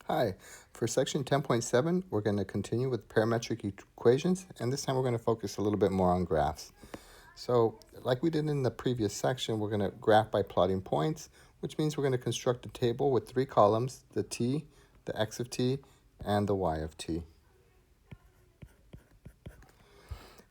Hi, for section 10.7, we're going to continue with parametric equations, and this time we're going to focus a little bit more on graphs. So, like we did in the previous section, we're going to graph by plotting points, which means we're going to construct a table with three columns, the t, the x of t, and the y of t.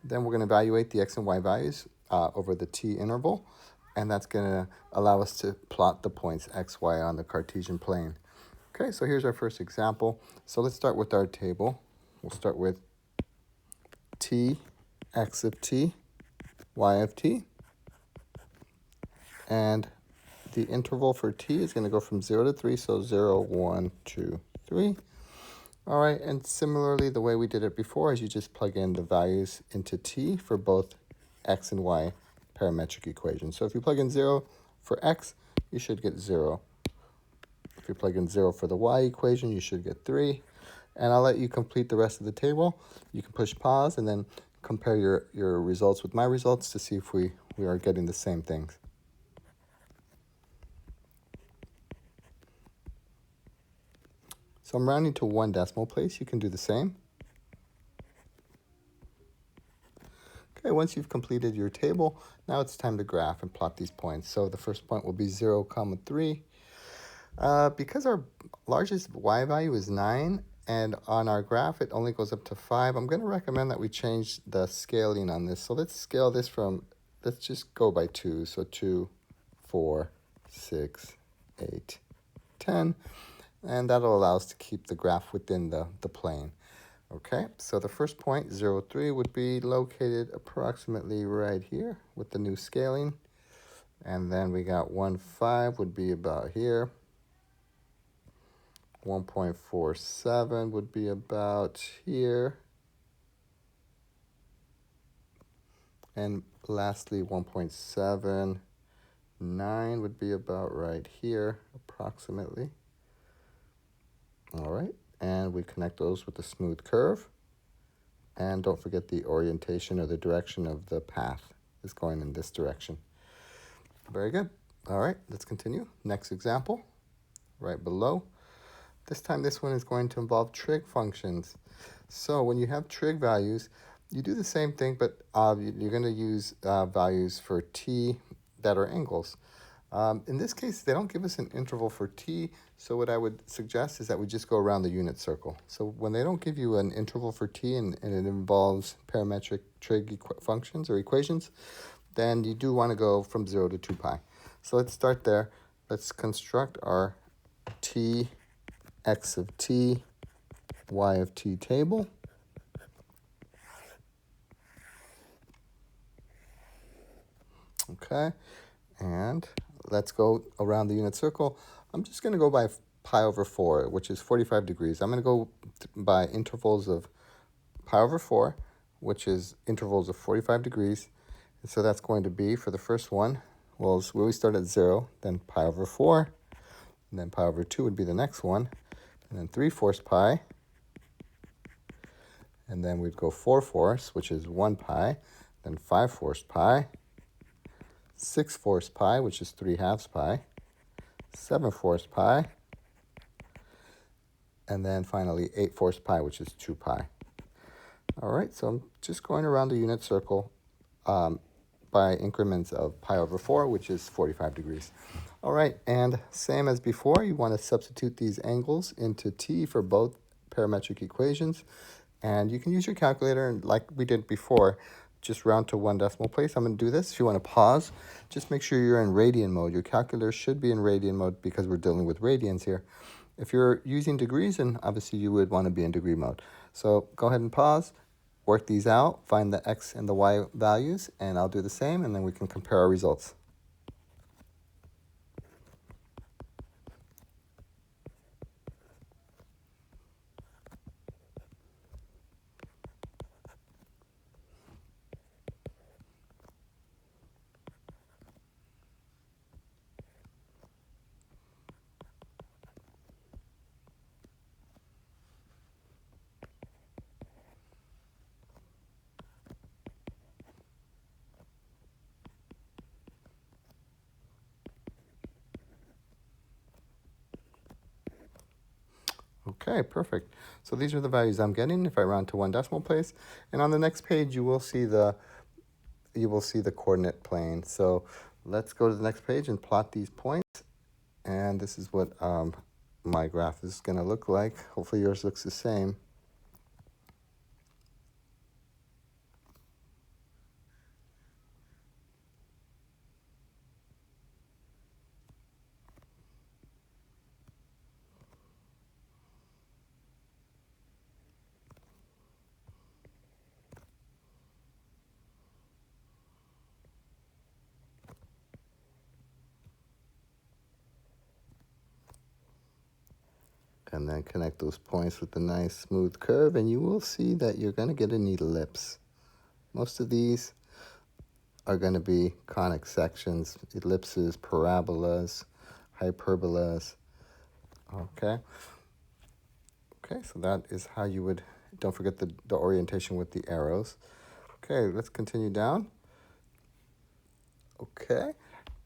Then we're going to evaluate the x and y values over the t interval, and that's going to allow us to plot the points x, y on the Cartesian plane. Okay, so here's our first example. So let's start with our table. We'll start with t, x of t, y of t. And the interval for t is going to go from 0 to 3, so 0, 1, 2, 3. All right, and similarly, the way we did it before is you just plug in the values into t for both x and y parametric equations. So if you plug in 0 for x, you should get 0. If you plug in 0 for the y equation, you should get 3. And I'll let you complete the rest of the table. You can push pause and then compare your results with my results to see if we are getting the same things. So I'm rounding to 1 decimal place. You can do the same. Okay, once you've completed your table, now it's time to graph and plot these points. So the first point will be 0, 3. Because our largest y value is 9, and on our graph it only goes up to 5, I'm going to recommend that we change the scaling on this. So let's scale this from, let's just go by 2. So 2, 4, 6, 8, 10. And that'll allow us to keep the graph within the plane. Okay, so the first point, 0, 3, would be located approximately right here with the new scaling. And then we got 1, 5 would be about here. 1.47 would be about here. And lastly, 1.79 would be about right here, approximately. All right, and we connect those with a smooth curve. And don't forget the orientation or the direction of the path is going in this direction. Very good. All right, let's continue. Next example, right below. This time, this one is going to involve trig functions. So when you have trig values, you do the same thing, but you're going to use values for t that are angles. In this case, they don't give us an interval for t, so what I would suggest is that we just go around the unit circle. So when they don't give you an interval for t and it involves parametric trig functions or equations, then you do want to go from 0 to 2 pi. So let's start there. Let's construct our t, x of t, y of t table. Okay, and let's go around the unit circle. I'm just going to go by pi over 4, which is 45 degrees. I'm going to go by intervals of pi over 4, which is intervals of 45 degrees. And so that's going to be, for the first one, well, we start at 0, then pi over 4, and then pi over 2 would be the next one, and then 3/4 pi, and then we'd go 4/4, which is 1 pi, then 5/4 pi, 6/4 pi, which is 3/2 pi, 7/4 pi, and then finally 8/4 pi, which is 2 pi. All right, so I'm just going around the unit circle by increments of pi over 4, which is 45 degrees. All right, and same as before, you want to substitute these angles into t for both parametric equations. And you can use your calculator, and like we did before, just round to 1 decimal place. I'm going to do this. If you want to pause, just make sure you're in radian mode. Your calculator should be in radian mode because we're dealing with radians here. If you're using degrees, then obviously you would want to be in degree mode. So go ahead and pause, work these out, find the x and the y values, and I'll do the same, and then we can compare our results. Okay, perfect. So these are the values I'm getting if I round to 1 decimal place. And on the next page, you will see the coordinate plane. So let's go to the next page and plot these points. And this is what my graph is going to look like. Hopefully yours looks the same. And then connect those points with a nice smooth curve, and you will see that you're going to get an ellipse. Most of these are going to be conic sections, ellipses, parabolas, hyperbolas. Okay. Okay, so that is how you would, don't forget the orientation with the arrows. Okay, let's continue down. Okay,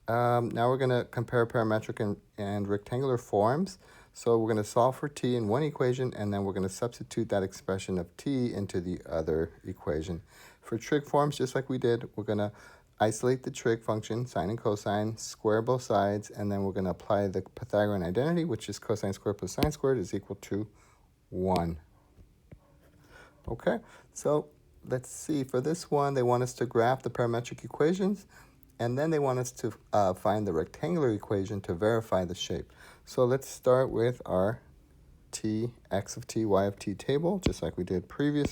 now we're going to compare parametric and rectangular forms. So we're going to solve for t in one equation, and then we're going to substitute that expression of t into the other equation. For trig forms, just like we did, we're going to isolate the trig function, sine and cosine, square both sides, and then we're going to apply the Pythagorean identity, which is cosine squared plus sine squared is equal to 1. Okay, so let's see. For this one, they want us to graph the parametric equations, and then they want us to find the rectangular equation to verify the shape. So let's start with our t, x of t, y of t table, just like we did in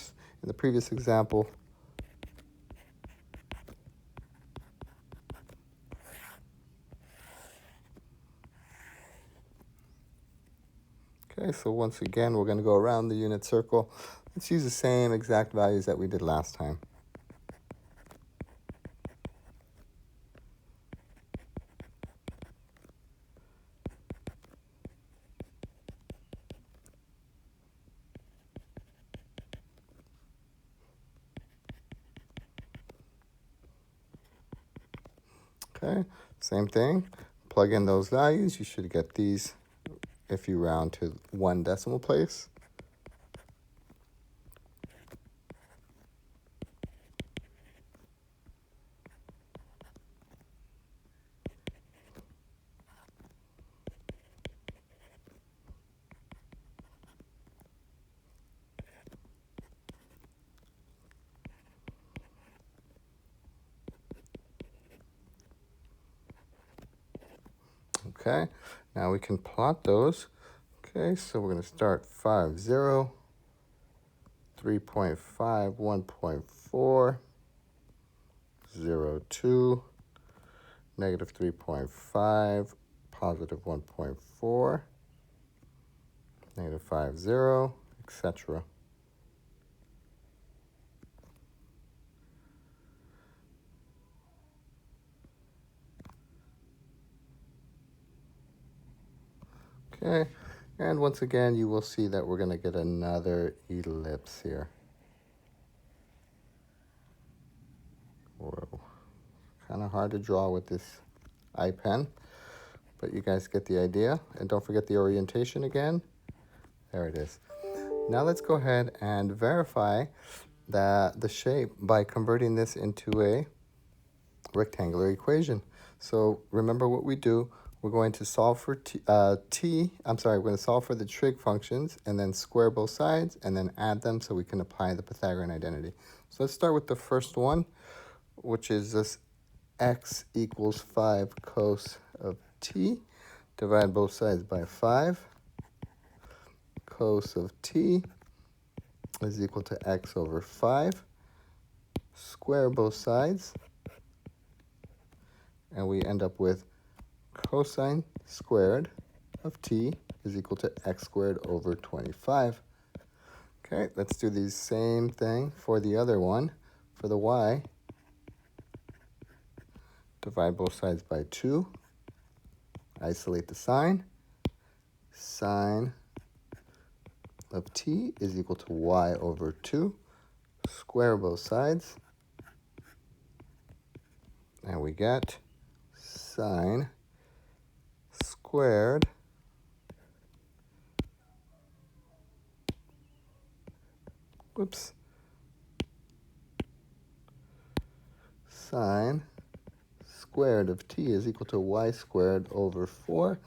the previous example. Okay, so once again, we're going to go around the unit circle. Let's use the same exact values that we did last time. Okay, same thing. Plug in those values. You should get these if you round to 1 decimal place. Okay, now we can plot those. Okay, so we're going to start 5, 0, 3.5, 1.4, 0, 2, negative 3.5, positive 1.4, negative 5, 0, etc. Okay, and once again, you will see that we're going to get another ellipse here. Whoa, kind of hard to draw with this eye pen, but you guys get the idea. And don't forget the orientation again. There it is. Now let's go ahead and verify the shape by converting this into a rectangular equation. So remember what we do. We're going to solve for we're going to solve for the trig functions and then square both sides and then add them so we can apply the Pythagorean identity. So let's start with the first one, which is this x equals 5 cos of t. Divide both sides by 5. Cos of t is equal to x over 5. Square both sides, and we end up with cosine squared of t is equal to x squared over 25. Okay, let's do the same thing for the other one. For the y, divide both sides by 2. Isolate the sign. Sine of t is equal to y over 2. Square both sides. And we get sine squared whoops, sine squared of t is equal to y squared over 4.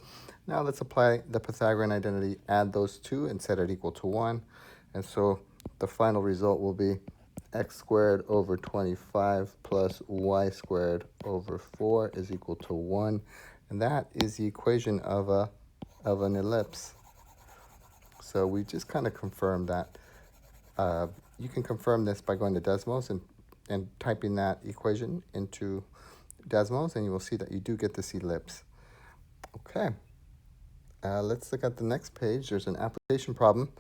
Now let's apply the Pythagorean identity, add those two, and set it equal to 1. And so the final result will be x squared over 25 plus y squared over 4 is equal to 1. And that is the equation of an ellipse. So we just kind of confirmed that. You can confirm this by going to Desmos and typing that equation into Desmos, and you will see that you do get this ellipse. Okay, let's look at the next page. There's an application problem.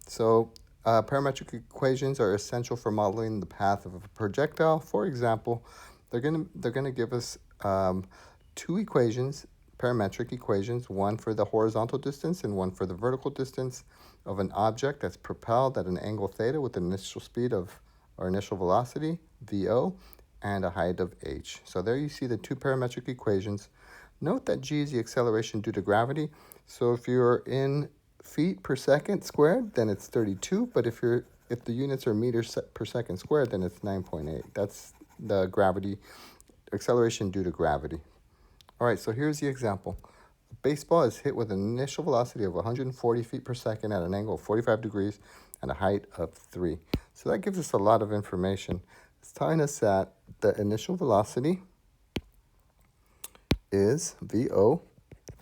So parametric equations are essential for modeling the path of a projectile. For example, they're gonna give us two equations, parametric equations, one for the horizontal distance and one for the vertical distance of an object that's propelled at an angle theta with an initial speed of, or initial velocity, VO, and a height of h. So there you see the two parametric equations. Note that g is the acceleration due to gravity. So if you're in feet per second squared, then it's 32. But if the units are meters per second squared, then it's 9.8. That's the gravity, acceleration due to gravity. All right, so here's the example. A baseball is hit with an initial velocity of 140 feet per second at an angle of 45 degrees and a height of 3. So that gives us a lot of information. It's telling us that the initial velocity is, VO,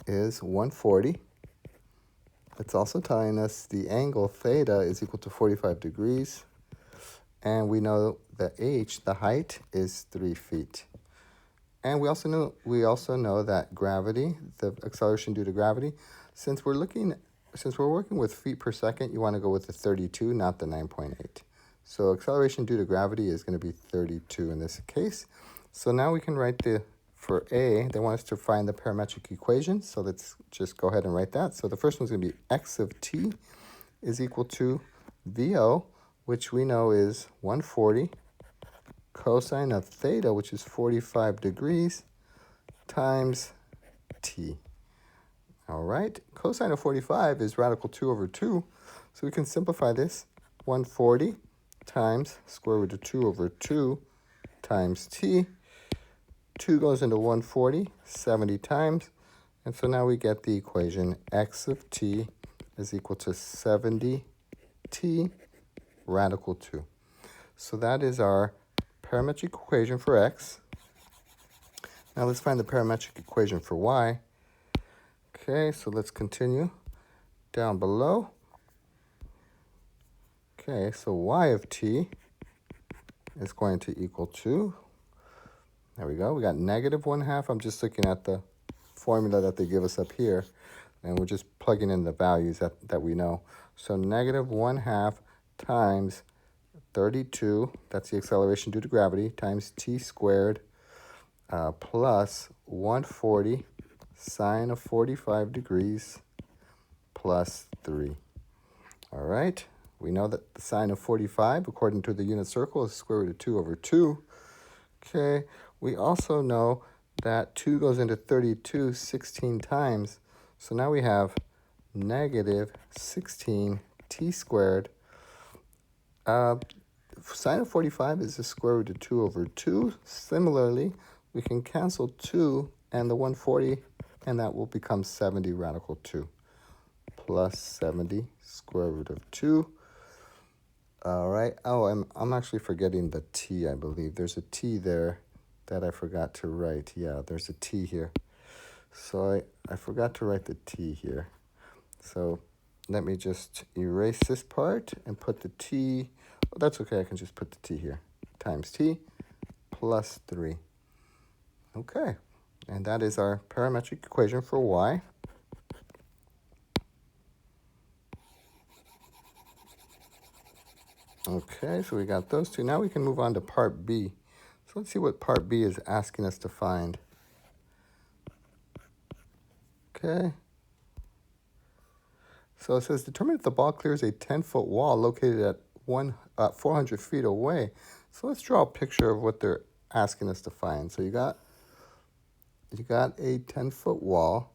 is 140. It's also telling us the angle theta is equal to 45 degrees. And we know that h, the height, is 3 feet. And we also know that gravity, the acceleration due to gravity, since we're working with feet per second, you want to go with the 32, not the 9.8. So acceleration due to gravity is going to be 32 in this case. So now we can write for A, they want us to find the parametric equation. So let's just go ahead and write that. So the first one's going to be x of t is equal to VO, which we know is 140, cosine of theta, which is 45 degrees, times t. All right, cosine of 45 is radical 2 over 2. So we can simplify this. 140 times square root of 2 over 2 times t. 2 goes into 140, 70 times. And so now we get the equation x of t is equal to 70t radical 2. So that is our parametric equation for x. Now let's find the parametric equation for y. Okay, so let's continue down below. Okay, so y of t is going to equal to, there we go, we got negative 1/2. I'm just looking at the formula that they give us up here, and we're just plugging in the values that we know. So negative 1/2 times 32, that's the acceleration due to gravity, times t squared, plus 140 sine of 45 degrees plus 3. All right, we know that the sine of 45, according to the unit circle, is square root of 2 over 2. Okay, we also know that 2 goes into 32 16 times. So now we have negative 16t squared. Sine of 45 is the square root of 2 over 2. Similarly, we can cancel 2 and the 140, and that will become 70 radical 2 plus 70 square root of 2. All right. Oh, I'm actually forgetting the t, I believe. There's a t there that I forgot to write. Yeah, there's a t here. So I forgot to write the t here. So let me just erase this part and put the t. Well, that's okay. I can just put the t here. Times t plus 3. Okay. And that is our parametric equation for y. Okay, so we got those two. Now we can move on to part B. So let's see what part B is asking us to find. Okay. So it says determine if the ball clears a 10-foot wall located at 400 feet away. So let's draw a picture of what they're asking us to find. So you got a 10-foot wall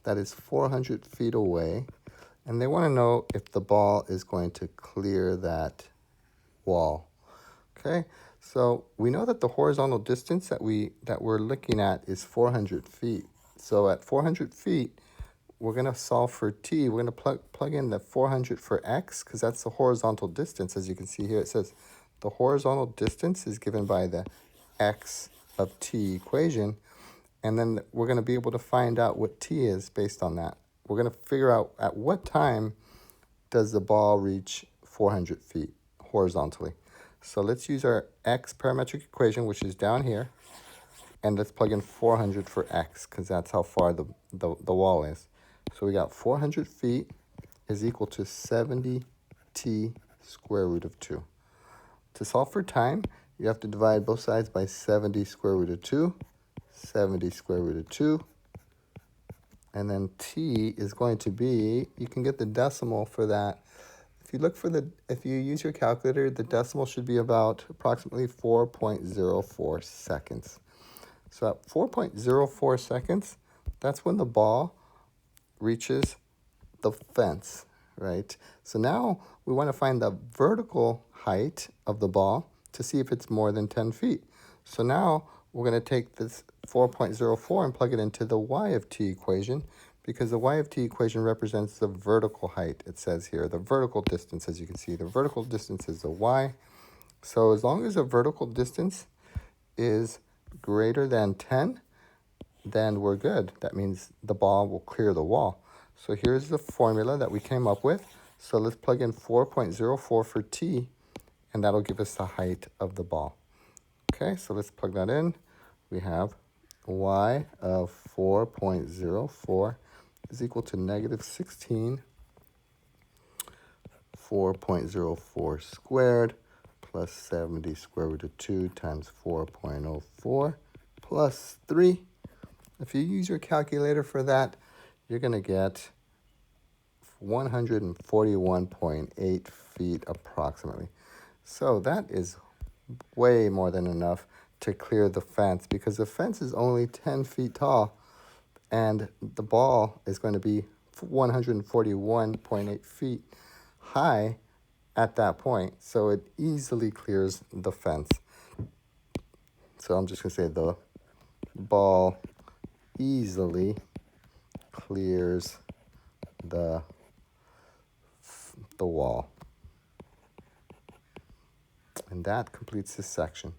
that is 400 feet away, and they want to know if the ball is going to clear that wall. Okay, so we know that the horizontal distance that we're looking at is 400 feet. So at 400 feet, we're going to solve for t. We're going to plug in the 400 for x, because that's the horizontal distance. As you can see here, it says the horizontal distance is given by the x of t equation. And then we're going to be able to find out what t is based on that. We're going to figure out at what time does the ball reach 400 feet horizontally. So let's use our x parametric equation, which is down here, and let's plug in 400 for x, because that's how far the wall is. So we got 400 feet is equal to 70 t square root of 2. To solve for time, you have to divide both sides by 70 square root of 2, 70 square root of 2, and then t is going to be, you can get the decimal for that. If you use your calculator, the decimal should be about approximately 4.04 seconds. So at 4.04 seconds, that's when the ball reaches the fence, right? So now we want to find the vertical height of the ball to see if it's more than 10 feet. So now we're going to take this 4.04 and plug it into the y of t equation, because the y of t equation represents the vertical height. It says here, the vertical distance, as you can see, the vertical distance is the y. So as long as the vertical distance is greater than 10, then we're good. That means the ball will clear the wall. So here's the formula that we came up with. So let's plug in 4.04 for t, and that'll give us the height of the ball. Okay, so let's plug that in. We have y of 4.04 is equal to negative 16, 4.04 squared plus 70 square root of 2 times 4.04 plus 3. If you use your calculator for that, you're going to get 141.8 feet approximately. So that is way more than enough to clear the fence, because the fence is only 10 feet tall and the ball is going to be 141.8 feet high at that point. So it easily clears the fence. So I'm just going to say the ball easily clears the wall. And that completes this section.